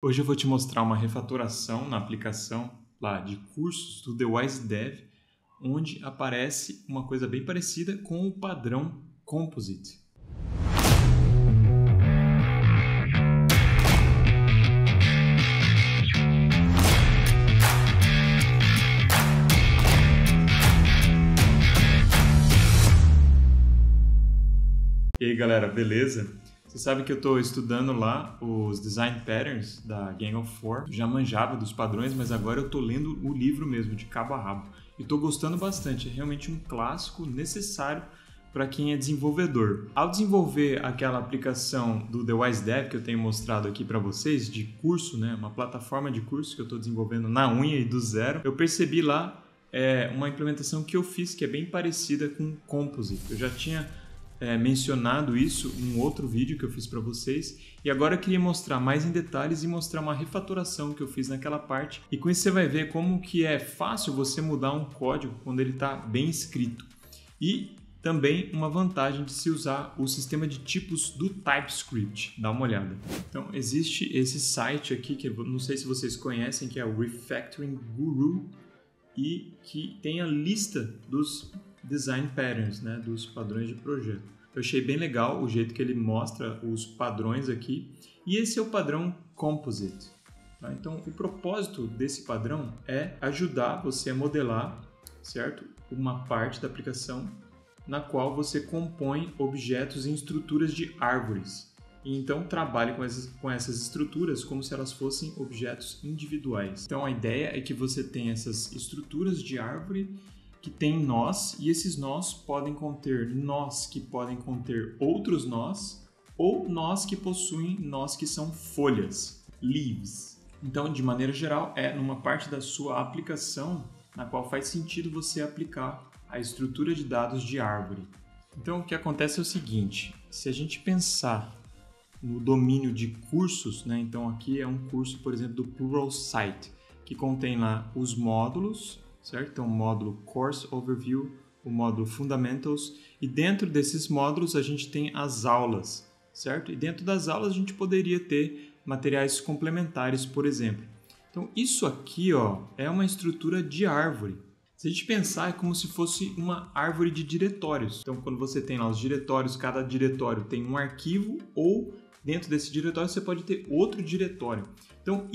Hoje eu vou te mostrar uma refatoração na aplicação lá de cursos do The Wise Dev, onde aparece uma coisa bem parecida com o padrão Composite. E aí galera, beleza? Você sabe que eu estou estudando lá os Design Patterns da Gang of Four. Eu já manjava dos padrões, mas agora eu estou lendo o livro mesmo, de cabo a rabo. E estou gostando bastante, é realmente um clássico necessário para quem é desenvolvedor. Ao desenvolver aquela aplicação do The Wise Dev que eu tenho mostrado aqui para vocês, de curso, né, uma plataforma de curso que eu estou desenvolvendo na unha e do zero, eu percebi lá uma implementação que eu fiz que é bem parecida com Composite. Eu já tinha mencionado isso em um outro vídeo que eu fiz para vocês e agora eu queria mostrar mais em detalhes e mostrar uma refatoração que eu fiz naquela parte, e com isso você vai ver como que é fácil você mudar um código quando ele está bem escrito, e também uma vantagem de se usar o sistema de tipos do TypeScript. Dá uma olhada. Então existe esse site aqui que eu não sei se vocês conhecem, que é o Refactoring Guru, e que tem a lista dos Design Patterns, né, dos padrões de projeto. Eu achei bem legal o jeito que ele mostra os padrões aqui, e esse é o padrão Composite. Tá? Então, o propósito desse padrão é ajudar você a modelar, certo, uma parte da aplicação na qual você compõe objetos em estruturas de árvores. E então trabalhe com essas estruturas como se elas fossem objetos individuais. Então a ideia é que você tenha essas estruturas de árvore que tem nós, e esses nós podem conter nós que podem conter outros nós, ou nós que possuem nós que são folhas, leaves. Então, de maneira geral, é numa parte da sua aplicação na qual faz sentido você aplicar a estrutura de dados de árvore. Então, o que acontece é o seguinte: se a gente pensar no domínio de cursos, né? Então aqui é um curso, por exemplo, do Pluralsight, que contém lá os módulos, certo? Então, o módulo Course Overview, o módulo Fundamentals, e dentro desses módulos a gente tem as aulas, certo? E dentro das aulas a gente poderia ter materiais complementares, por exemplo. Então, isso aqui, ó, é uma estrutura de árvore. Se a gente pensar, é como se fosse uma árvore de diretórios. Então, quando você tem lá os diretórios, cada diretório tem um arquivo, ou dentro desse diretório você pode ter outro diretório. Então,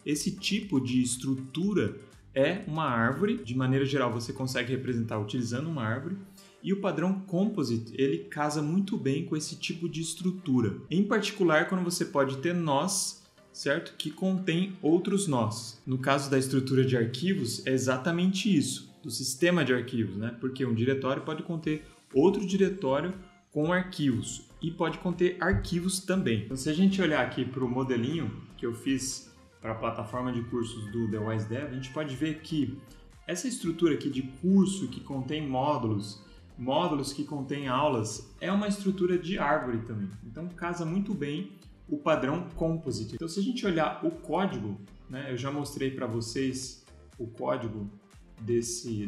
esse tipo de estrutura é uma árvore. De maneira geral, você consegue representar utilizando uma árvore, e o padrão Composite, ele casa muito bem com esse tipo de estrutura. Em particular, quando você pode ter nós, certo? Que contém outros nós. No caso da estrutura de arquivos, é exatamente isso, do sistema de arquivos, né? Porque um diretório pode conter outro diretório com arquivos, e pode conter arquivos também. Então, se a gente olhar aqui para o modelinho que eu fiz para a plataforma de cursos do The Wise Dev, a gente pode ver que essa estrutura aqui de curso que contém módulos, módulos que contém aulas, é uma estrutura de árvore também. Então casa muito bem o padrão Composite. Então, se a gente olhar o código, né, eu já mostrei para vocês o código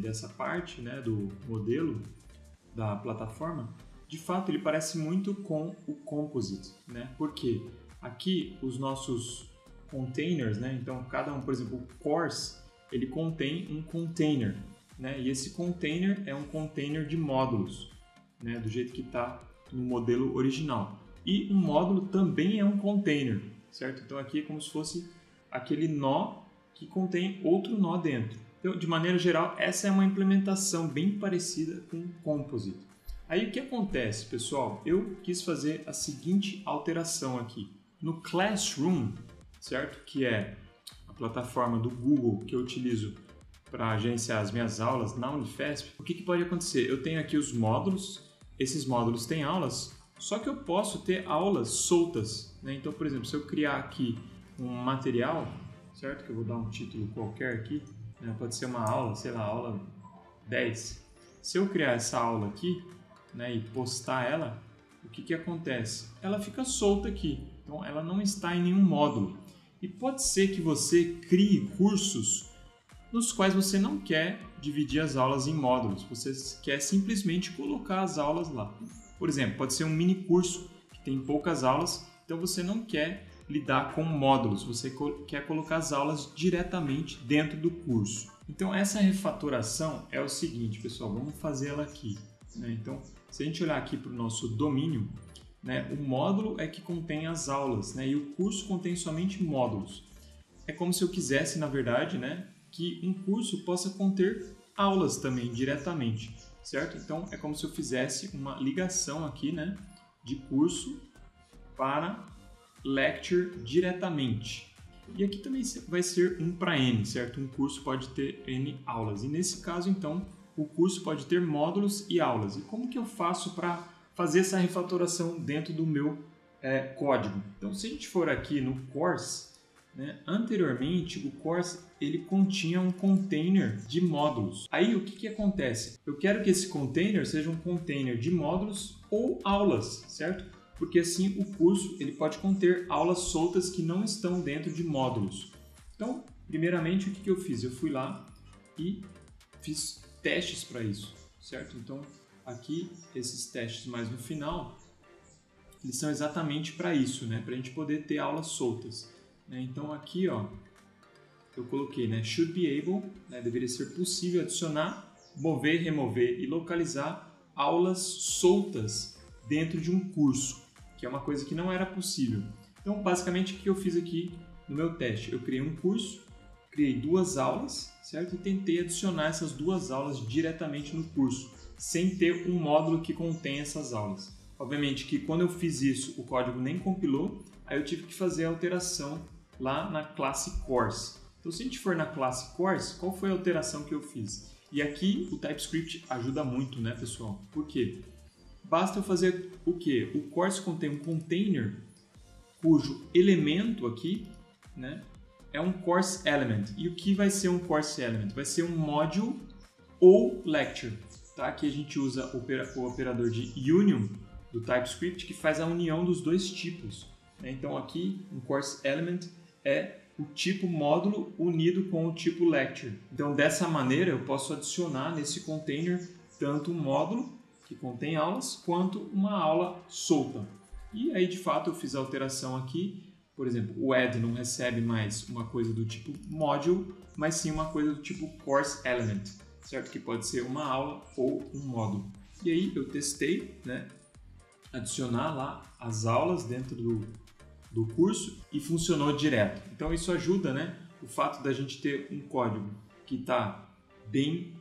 dessa parte, né, do modelo da plataforma. De fato, ele parece muito com o Composite, né? Porque aqui os nossos containers, né? Então, cada um, por exemplo, o course, ele contém um container, né? E esse container é um container de módulos, né? Do jeito que está no modelo original. E um módulo também é um container, certo? Então, aqui é como se fosse aquele nó que contém outro nó dentro. Então, de maneira geral, essa é uma implementação bem parecida com o Composite. Aí o que acontece, pessoal? Eu quis fazer a seguinte alteração aqui. No Classroom, certo? Que é a plataforma do Google que eu utilizo para gerenciar as minhas aulas na Unifesp, o que pode acontecer? Eu tenho aqui os módulos, esses módulos têm aulas, só que eu posso ter aulas soltas, né? Então, por exemplo, se eu criar aqui um material, certo? Que eu vou dar um título qualquer aqui, né? Pode ser uma aula, sei lá, aula 10. Se eu criar essa aula aqui, né, e postar ela, o que acontece? Ela fica solta aqui, então ela não está em nenhum módulo. E pode ser que você crie cursos nos quais você não quer dividir as aulas em módulos, você quer simplesmente colocar as aulas lá. Por exemplo, pode ser um mini curso que tem poucas aulas, então você não quer lidar com módulos, você quer colocar as aulas diretamente dentro do curso. Então essa refatoração é o seguinte, pessoal, vamos fazer ela aqui, né? Então, se a gente olhar aqui para o nosso domínio, né, o módulo é que contém as aulas, né, e o curso contém somente módulos. É como se eu quisesse, na verdade, né, que um curso possa conter aulas também diretamente, certo? Então é como se eu fizesse uma ligação aqui, né, de curso para lecture diretamente. E aqui também vai ser 1 para N, certo? Um curso pode ter N aulas. E nesse caso, então, o curso pode ter módulos e aulas. E como que eu faço para fazer essa refatoração dentro do meu código? Então, se a gente for aqui no course, né, anteriormente o course ele continha um container de módulos. Aí o que acontece? Eu quero que esse container seja um container de módulos ou aulas, certo? Porque assim o curso ele pode conter aulas soltas que não estão dentro de módulos. Então, primeiramente, o que eu fiz? Eu fui lá e fiz testes para isso, certo? Então, aqui, esses testes mais no final, eles são exatamente para isso, né? Para a gente poder ter aulas soltas. Né? Então, aqui, ó, eu coloquei, né? Should be able, né? Deveria ser possível adicionar, mover, remover e localizar aulas soltas dentro de um curso, que é uma coisa que não era possível. Então, basicamente, o que eu fiz aqui no meu teste? Eu criei um curso, criei 2 aulas, certo? E tentei adicionar essas 2 aulas diretamente no curso, sem ter um módulo que contém essas aulas. Obviamente que quando eu fiz isso, o código nem compilou, aí eu tive que fazer a alteração lá na classe course. Então, se a gente for na classe course, qual foi a alteração que eu fiz? E aqui o TypeScript ajuda muito, né, pessoal? Por quê? Basta eu fazer o quê? O course contém um container cujo elemento aqui, né, é um course element. E o que vai ser um course element? Vai ser um module ou lecture. Tá? Aqui a gente usa o operador de union do TypeScript que faz a união dos 2 tipos. Então aqui um course element é o tipo módulo unido com o tipo lecture. Então dessa maneira eu posso adicionar nesse container tanto um módulo que contém aulas quanto uma aula solta. E aí de fato eu fiz a alteração aqui. Por exemplo, o add não recebe mais uma coisa do tipo module, mas sim uma coisa do tipo course element, certo? Que pode ser uma aula ou um módulo. E aí eu testei, né, adicionar lá as aulas dentro do curso e funcionou direto. Então isso ajuda, né? O fato da gente ter um código que está bem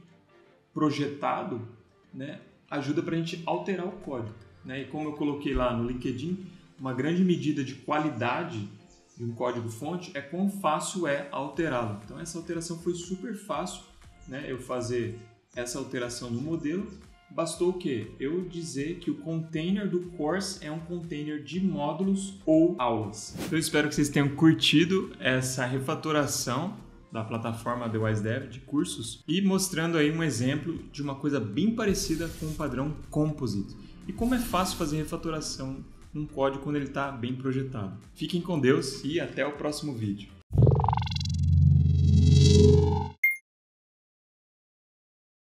projetado, né, ajuda para a gente alterar o código. Né? E como eu coloquei lá no LinkedIn, uma grande medida de qualidade de um código-fonte é quão fácil é alterá-lo. Então essa alteração foi super fácil, né? Eu fazer essa alteração no modelo. Bastou o quê? Eu dizer que o container do course é um container de módulos ou aulas. Eu espero que vocês tenham curtido essa refatoração da plataforma The Wise Dev de cursos e mostrando aí um exemplo de uma coisa bem parecida com o padrão Composite. E como é fácil fazer refatoração num código quando ele está bem projetado. Fiquem com Deus e até o próximo vídeo.